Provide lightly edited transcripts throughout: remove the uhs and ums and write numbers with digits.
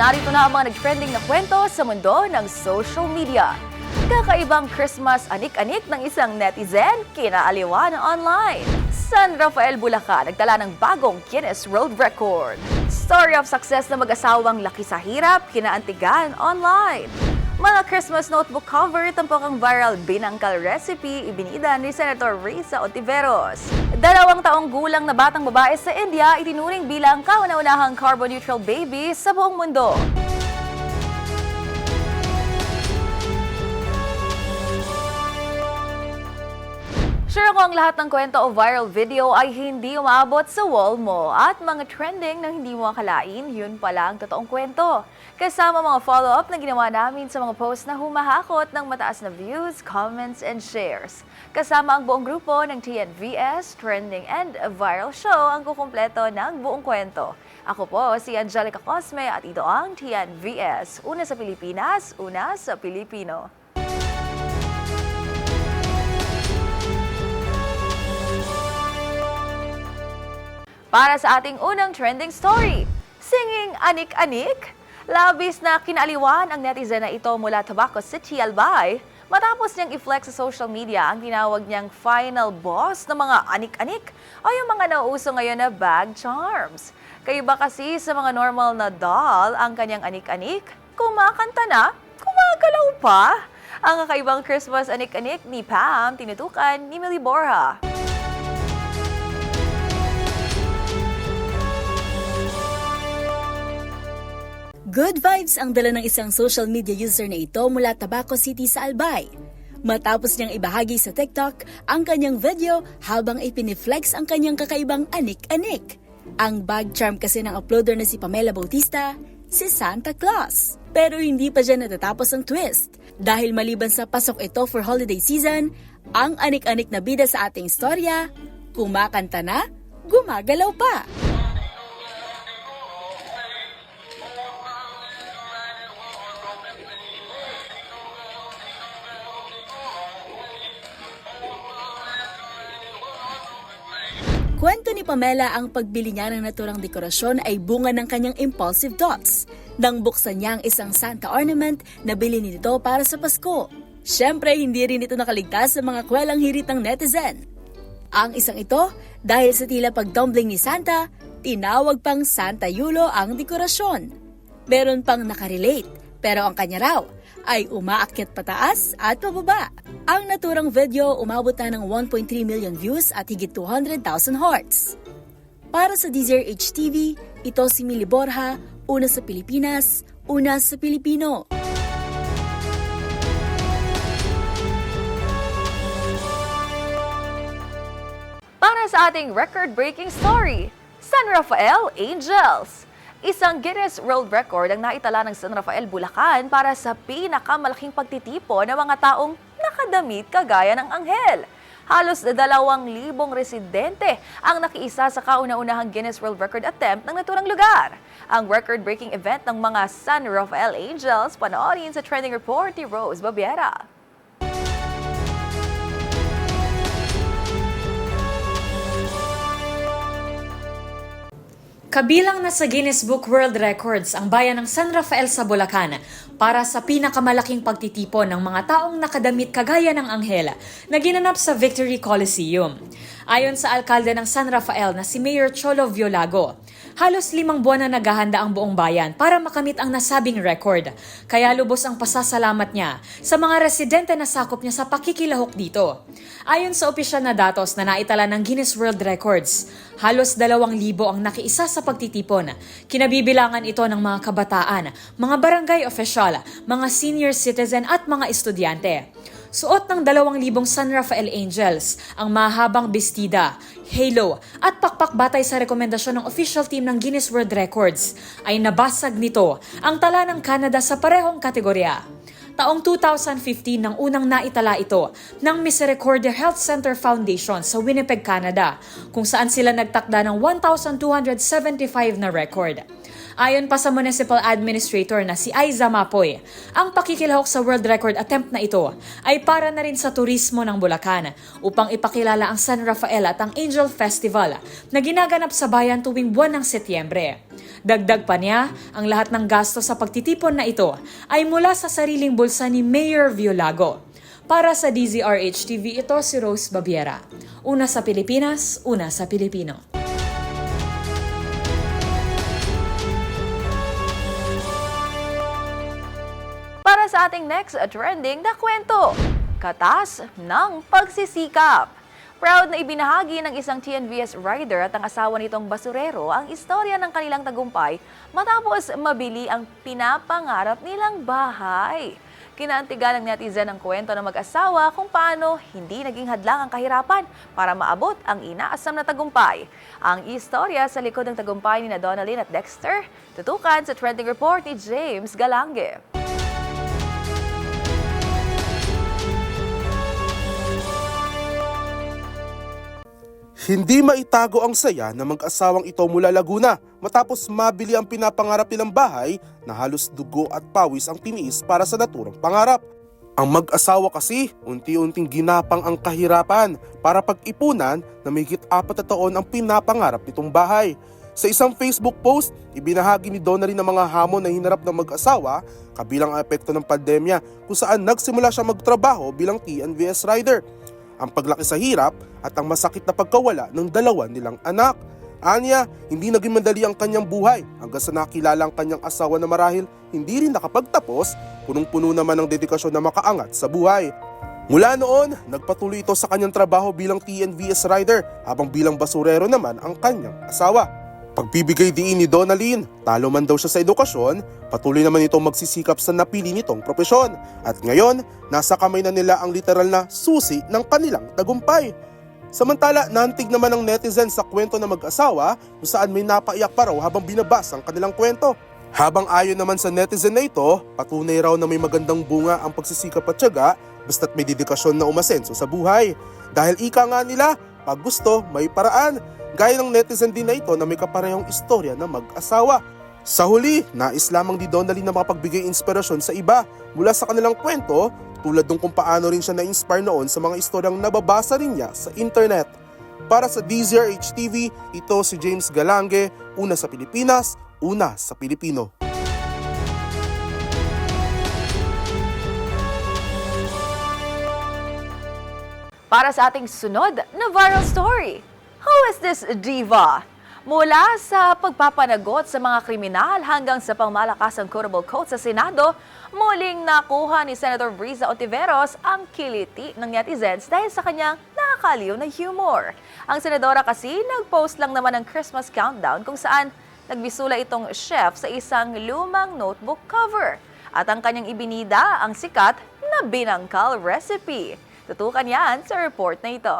narito na ang mga nag-trending na kwento sa mundo ng social media. Kakaibang Christmas anik-anik ng isang netizen, kinaaliwan online. San Rafael, Bulacan, nagtala ng bagong Guinness World Record. Story of success na mag-asawang laki sa hirap, kinaantigan online. Mga Christmas notebook cover, tampok ang viral binangkal recipe, ibinida ni Senator Risa Ontiveros. 2 taong gulang na batang babae sa India, itinuring bilang kauna-unahang carbon-neutral baby sa buong mundo. Sure ko ang lahat ng kwento o viral video ay hindi umaabot sa wall mo at mga trending na hindi mo akalain, yun pala ang totoong kwento. Kasama mga follow-up na ginawa namin sa mga post na humahakot ng mataas na views, comments, and shares. Kasama ang buong grupo ng TNVS, Trending and Viral Show ang kukumpleto ng buong kwento. Ako po si Angelica Cosme at ito ang TNVS. Una sa Pilipinas, una sa Pilipino. Para sa ating unang trending story, singing anik-anik. Labis na kinaliwan ang netizen na ito mula Tabaco City, Albay, matapos niyang i-flex sa social media ang tinawag niyang final boss ng mga anik-anik o yung mga nauuso ngayon na bag charms. Kaiba kasi sa mga normal na doll ang kanyang anik-anik, kumakanta na, gumagalaw pa. Ang kakaibang Christmas anik-anik ni Pam, tinutukan ni Millie Borja. Good vibes ang dala ng isang social media user na ito mula Tabaco City sa Albay. Matapos niyang ibahagi sa TikTok ang kanyang video habang ipiniflex ang kanyang kakaibang anik-anik. Ang bag charm kasi ng uploader na si Pamela Bautista, si Santa Claus. Pero hindi pa dyan natatapos ang twist. Dahil maliban sa pasok ito for holiday season, ang anik-anik na bida sa ating istorya, kumakanta na, gumagalaw pa. Kwento ni Pamela ang pagbili niya ng naturang dekorasyon ay bunga ng kanyang impulsive thoughts. Nang buksan niya ang isang Santa ornament na bilhin nito para sa Pasko. Siyempre, hindi rin ito nakaligtas sa mga kwelang hirit ng netizen. Ang isang ito, dahil sa tila pagtumbling ni Santa, tinawag pang Santa Yulo ang dekorasyon. Meron pang nakarelate, pero ang kanya raw ay umaakyat pataas at pababa. Ang naturang video umabot na ng 1.3 million views at higit 200,000 hearts. Para sa DZRH TV, ito si Millie Borja, una sa Pilipinas, una sa Pilipino. Para sa ating record-breaking story, San Rafael Angels. Isang Guinness World Record ang naitala ng San Rafael, Bulacan para sa pinakamalaking pagtitipon ng mga taong nakadamit kagaya ng anghel. Halos 2,000 residente ang nakiisa sa kauna-unahang Guinness World Record attempt ng naturang lugar. Ang record-breaking event ng mga San Rafael Angels, panoorin sa trending report ni Rose Babiera. Kabilang na sa Guinness Book World Records ang bayan ng San Rafael sa Bulacan para sa pinakamalaking pagtitipon ng mga taong nakadamit kagaya ng anghel na ginanap sa Victory Coliseum. Ayon sa alkalde ng San Rafael na si Mayor Cholo Violago, halos 5 buwan na naghahanda ang buong bayan para makamit ang nasabing record. Kaya lubos ang pasasalamat niya sa mga residente na sakop niya sa pakikilahok dito. Ayon sa opisyal na datos na naitala ng Guinness World Records, halos 2,000 ang nakiisa sa pagtitipon. Kinabibilangan ito ng mga kabataan, mga barangay official, mga senior citizen at mga estudyante. Suot ng 2,000 San Rafael Angels ang mahabang bestida, halo at pakpak batay sa rekomendasyon ng official team ng Guinness World Records ay nabasag nito ang tala ng Canada sa parehong kategorya. Taong 2015 nang unang naitala ito ng Misericordia Health Center Foundation sa Winnipeg, Canada, kung saan sila nagtakda ng 1,275 na record. Ayon pa sa municipal administrator na si Aiza Mapoy, ang pakikilahok sa world record attempt na ito ay para na rin sa turismo ng Bulacan upang ipakilala ang San Rafael at ang Angel Festival na ginaganap sa bayan tuwing buwan ng Setyembre. Dagdag pa niya, ang lahat ng gasto sa pagtitipon na ito ay mula sa sariling bulsa ni Mayor Violago. Para sa DZRH TV, ito si Rose Babiera. Una sa Pilipinas, una sa Pilipino. Para sa ating next trending na kwento, katas ng pagsisikap. Proud na ibinahagi ng isang TNVS rider at ang asawa nitong basurero ang istorya ng kanilang tagumpay matapos mabili ang pinapangarap nilang bahay. Kinaantigan ng netizen ang kwento ng mag-asawa kung paano hindi naging hadlang ang kahirapan para maabot ang inaasam na tagumpay. Ang istorya sa likod ng tagumpay ni Donalyn at Dexter, tutukan sa trending report ni James Galange. Hindi maitago ang saya ng mag-asawang ito mula Laguna matapos mabili ang pinapangarap nilang bahay na halos dugo at pawis ang tiniis para sa naturang pangarap. Ang mag-asawa kasi unti-unting ginapang ang kahirapan para pag-ipunan na mahigit 4 na taon ang pinapangarap nitong bahay. Sa isang Facebook post, ibinahagi ni Donalyn ang mga hamon na hinarap ng mag-asawa kabilang ang epekto ng pandemya kung saan nagsimula siya magtrabaho bilang TNVS rider. Ang paglaki sa hirap at ang masakit na pagkawala ng 2 nilang anak. Anya, hindi naging madali ang kanyang buhay hanggang sa nakilala ang kanyang asawa na marahil hindi rin nakapagtapos, punong-puno naman ng dedikasyon na makaangat sa buhay. Mula noon, nagpatuloy ito sa kanyang trabaho bilang TNVS rider habang bilang basurero naman ang kanyang asawa. Pagbibigay diin ni Donalyn, talo man daw siya sa edukasyon, patuloy naman itong magsisikap sa napili nitong propesyon. At ngayon, nasa kamay na nila ang literal na susi ng kanilang tagumpay. Samantala, naantig naman ng netizen sa kwento ng mag-asawa kung saan may napaiyak pa raw habang binabasa ang kanilang kwento. Habang ayon naman sa netizen na ito, patunay raw na may magandang bunga ang pagsisikap at tiyaga basta't may dedikasyon na umasenso sa buhay. Dahil ika nga nila, pag gusto, may paraan. Gaya ng netizen din na ito na may kaparehong istorya ng mag-asawa. Sa huli, nais lamang ni Donalyn na makapagbigay inspirasyon sa iba mula sa kanilang kwento, tulad ng kung paano rin siya na-inspire noon sa mga istoryang nababasa rin niya sa internet. Para sa DZRH TV, ito si James Galange, una sa Pilipinas, una sa Pilipino. Para sa ating sunod na viral story, who is this diva? Mula sa pagpapanagot sa mga kriminal hanggang sa pangmalakasang quotable quote sa Senado, muling nakuha ni Senator Risa Ontiveros ang kiliti ng netizens dahil sa kanyang nakakaliw na humor. Ang senadora kasi nag-post lang naman ng Christmas countdown kung saan nagbisula itong chef sa isang lumang notebook cover. At ang kanyang ibinida ang sikat na binangkal recipe. Tutukan yan sa report na ito.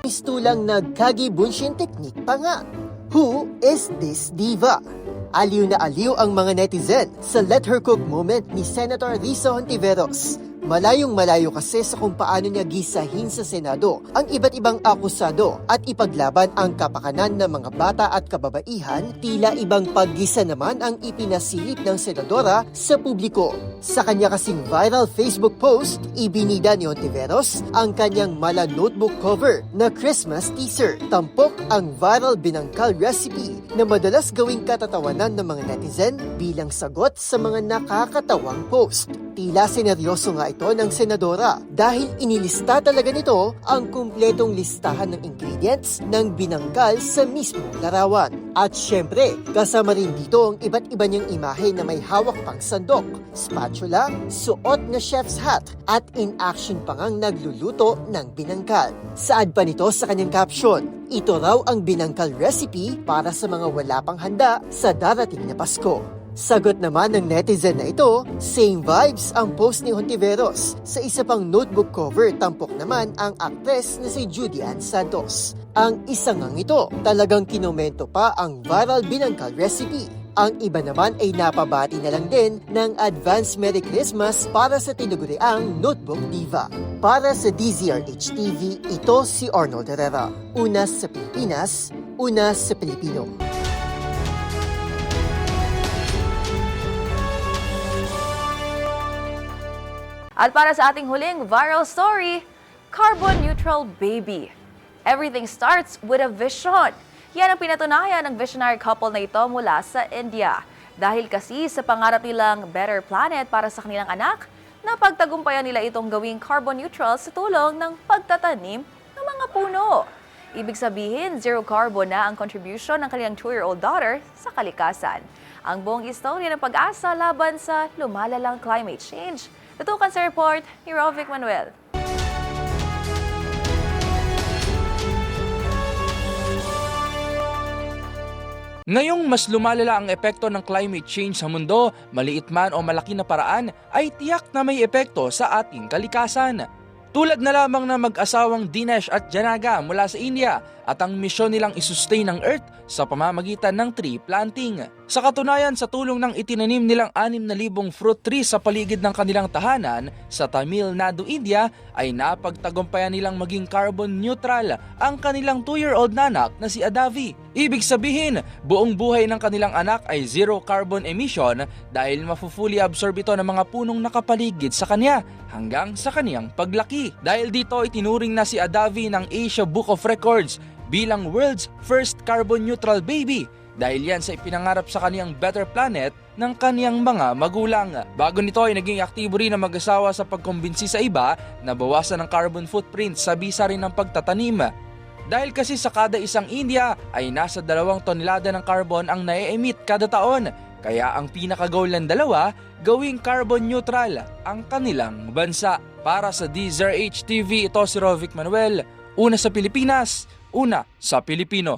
Mistulang nagkagi bunshin technique pa nga. Who is this diva? Aliw na aliw ang mga netizen sa Let Her Cook moment ni Senator Risa Ontiveros. Malayong malayo kasi sa kung paano niya gisahin sa Senado ang iba't ibang akusado at ipaglaban ang kapakanan ng mga bata at kababaihan, tila ibang paggisa naman ang ipinasilip ng senadora sa publiko. Sa kanya kasing viral Facebook post, ibinida ni Ontiveros ang kanyang mala notebook cover na Christmas teaser. Tampok ang viral binangkal recipe na madalas gawing katatawanan ng mga netizen bilang sagot sa mga nakakatawang post. Tila seneryoso nga ito ng senadora dahil inilista talaga nito ang kumpletong listahan ng ingredients ng binangkal sa mismong larawan. At syempre, kasama rin dito ang iba't iba niyang imahe na may hawak pang sandok, spatula, suot na chef's hat at in action pa ngang nagluluto ng binangkal. Saad pa nito sa kanyang caption, ito raw ang binangkal recipe para sa mga wala pang handa sa darating na Pasko. Sagot naman ng netizen na ito, same vibes ang post ni Ontiveros. Sa isa pang notebook cover, tampok naman ang aktres na si Judy Ann Santos. Ang isa ngang ito, talagang kinomento pa ang viral binangkal recipe. Ang iba naman ay napabati na lang din ng Advance Merry Christmas para sa tinaguriang Notebook Diva. Para sa DZRH TV, ito si Arnold Herrera. Una sa Pilipinas, una sa Pilipino. At para sa ating huling viral story, Carbon Neutral Baby. Everything starts with a vision. Yan ang pinatunayan ng visionary couple na ito mula sa India. Dahil kasi sa pangarap nilang better planet para sa kanilang anak, napagtagumpayan nila itong gawing carbon neutral sa tulong ng pagtatanim ng mga puno. Ibig sabihin, zero carbon na ang contribution ng kanilang 2-year-old daughter sa kalikasan. Ang buong istorya ng pag-asa laban sa lumalalang climate change. Tutukan sa report ni Rovic Manuel. Ngayong mas lumalala ang epekto ng climate change sa mundo, maliit man o malaki na paraan ay tiyak na may epekto sa ating kalikasan. Tulad na lamang na mag-asawang Dinesh at Janaga mula sa India at ang misyon nilang isustain ang Earth sa pamamagitan ng tree planting. Sa katunayan, sa tulong ng itinanim nilang 6,000 fruit trees sa paligid ng kanilang tahanan sa Tamil Nadu, India, ay napagtagumpayan nilang maging carbon neutral ang kanilang 2-year-old nanak na si Adavi. Ibig sabihin, buong buhay ng kanilang anak ay zero carbon emission dahil mafu-fully absorb ito ng mga punong nakapaligid sa kanya hanggang sa kaniyang paglaki. Dahil dito itinuring na si Adavi ng Asia Book of Records bilang world's first carbon neutral baby dahil yan sa ipinangarap sa kaniyang better planet ng kaniyang mga magulang. Bago nito ay naging aktibo rin ang mag-asawa sa pagkumbinsi sa iba na bawasan ang carbon footprint sa bisa rin ng pagtatanim. Dahil kasi sa kada isang India ay nasa 2 tonelada ng carbon ang na-emit kada taon. Kaya ang pinaka-goal ng dalawa, gawing carbon neutral ang kanilang bansa. Para sa DZRH TV, ito si Rovic Manuel. Una sa Pilipinas, una sa Pilipino.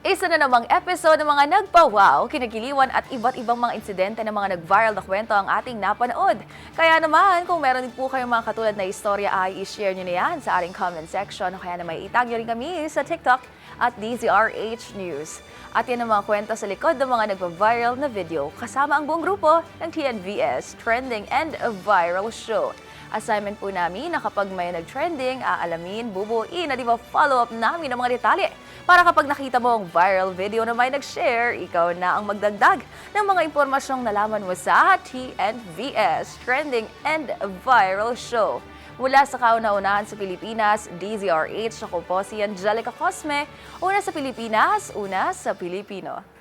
Isa na namang episode ng mga nagpa-wow, kinagiliwan at iba't ibang mga insidente ng mga nag-viral na kwento ang ating napanood. Kaya naman, kung meron din po kayong mga katulad na istorya ay i-share nyo na yan sa ating comment section o kaya naman itag nyo rin kami sa TikTok at DZRH News. At yan ang mga kwento sa likod ng mga nagpa-viral na video kasama ang buong grupo ng TNVS Trending and Viral Show. Assignment po namin na kapag may nag-trending, aalamin, bubuin at follow up namin ang mga detalye. Para kapag nakita mo ang viral video na may nag-share, ikaw na ang magdagdag ng mga impormasyong nalaman mo sa TNVS Trending and Viral Show. Mula sa kauna-unahan sa Pilipinas, DZRH, ako po si Angelica Cosme, una sa Pilipinas, una sa Pilipino.